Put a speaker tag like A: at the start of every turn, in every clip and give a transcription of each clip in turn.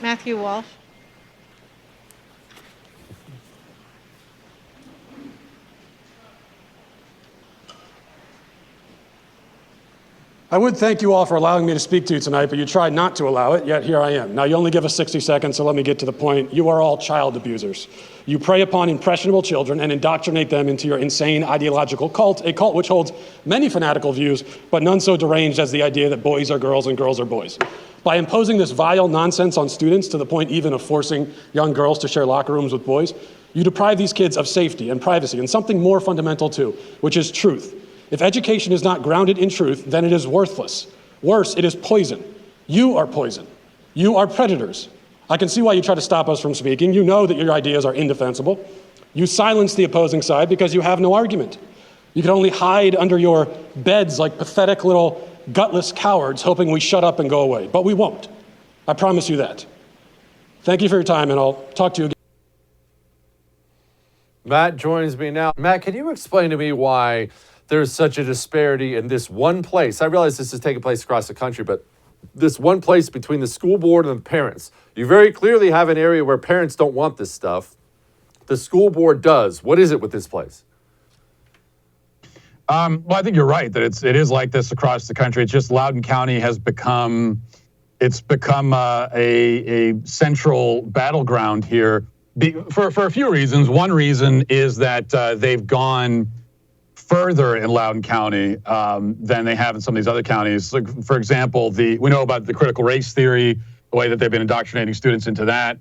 A: Matthew Walsh.
B: I would thank you all for allowing me to speak to you tonight, but you tried not to allow it, yet here I am. Now, you only give us 60 seconds, so let me get to the point. You are all child abusers. You prey upon impressionable children and indoctrinate them into your insane ideological cult, a cult which holds many fanatical views, but none so deranged as the idea that boys are girls and girls are boys. By imposing this vile nonsense on students to the point even of forcing young girls to share locker rooms with boys, you deprive these kids of safety and privacy and something more fundamental too, which is truth. If education is not grounded in truth, then it is worthless. Worse, it is poison. You are poison. You are predators. I can see why you try to stop us from speaking. You know that your ideas are indefensible. You silence the opposing side because you have no argument. You can only hide under your beds like pathetic little gutless cowards hoping we shut up and go away. But we won't. I promise you that. Thank you for your time, and I'll talk to you again.
C: Matt joins me now. Matt, can you explain to me why there's such a disparity in this one place? I realize this is taking place across the country, but this one place between the school board and the parents. You very clearly have an area where parents don't want this stuff. The school board does. What is it with this place?
D: Well, I think you're right that it is like this across the country. It's just Loudoun County has become a central battleground here for a few reasons. One reason is that they've gone further in Loudoun County than they have in some of these other counties. Like, for example, we know about the critical race theory, the way that they've been indoctrinating students into that.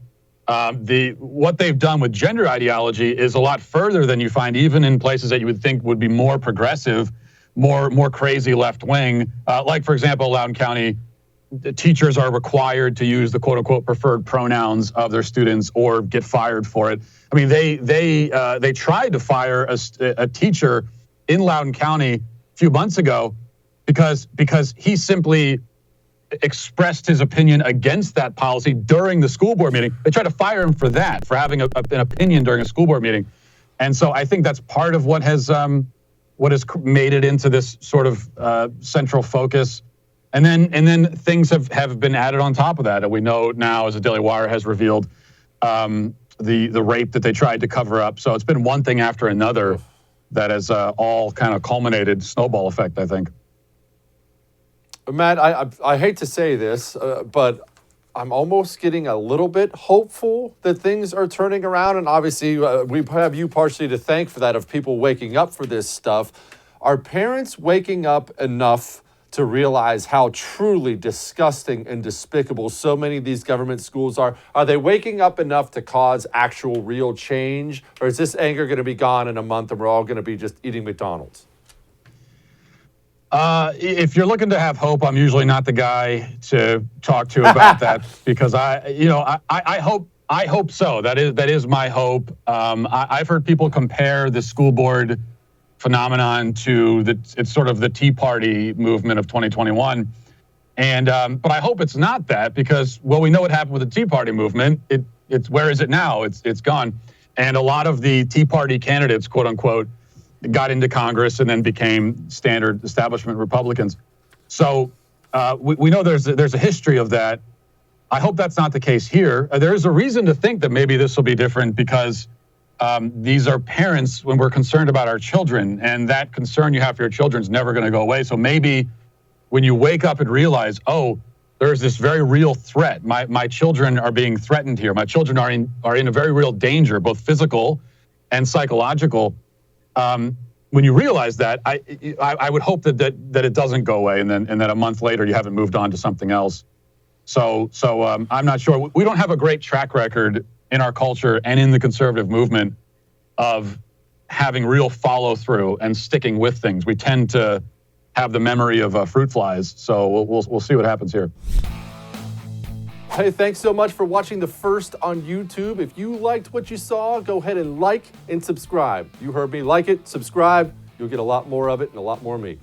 D: What they've done with gender ideology is a lot further than you find even in places that you would think would be more progressive, more crazy left wing. Like, for example, Loudoun County, the teachers are required to use the quote unquote preferred pronouns of their students or get fired for it. I mean, they tried to fire a teacher in Loudoun County a few months ago because he simply expressed his opinion against that policy during the school board meeting. They tried to fire him for that, for having an opinion during a school board meeting. And so I think that's part of what has made it into this sort of central focus. And then things have been added on top of that. And we know now, as the Daily Wire has revealed, the rape that they tried to cover up. So it's been one thing after another that has all kind of culminated, snowball effect, I think.
C: Matt, I hate to say this, but I'm almost getting a little bit hopeful that things are turning around. And obviously, we have you partially to thank for that, of people waking up for this stuff. Are parents waking up enough to realize how truly disgusting and despicable so many of these government schools are? Are they waking up enough to cause actual real change? Or is this anger going to be gone in a month and we're all going to be just eating McDonald's?
D: If you're looking to have hope, I'm usually not the guy to talk to about that, because I hope so. That is my hope. I've heard people compare the school board phenomenon to it's sort of the Tea Party movement of 2021. And but I hope it's not that, because, well, we know what happened with the Tea Party movement. It's where is it now? It's gone. And a lot of the Tea Party candidates, quote unquote, got into Congress and then became standard establishment Republicans. So we know there's a history of that. I hope that's not the case here. There's a reason to think that maybe this will be different, because these are parents when we're concerned about our children, and that concern you have for your children is never going to go away. So maybe when you wake up and realize, oh, there's this very real threat. My children are being threatened here. My children are in a very real danger, both physical and psychological. When you realize that, I would hope that it doesn't go away, and then a month later you haven't moved on to something else. So I'm not sure. We don't have a great track record in our culture and in the conservative movement of having real follow through and sticking with things. We tend to have the memory of fruit flies. So we'll see what happens here.
C: Hey, thanks so much for watching The First on YouTube. If you liked what you saw, go ahead and like and subscribe. You heard me. Like it, subscribe. You'll get a lot more of it and a lot more of me.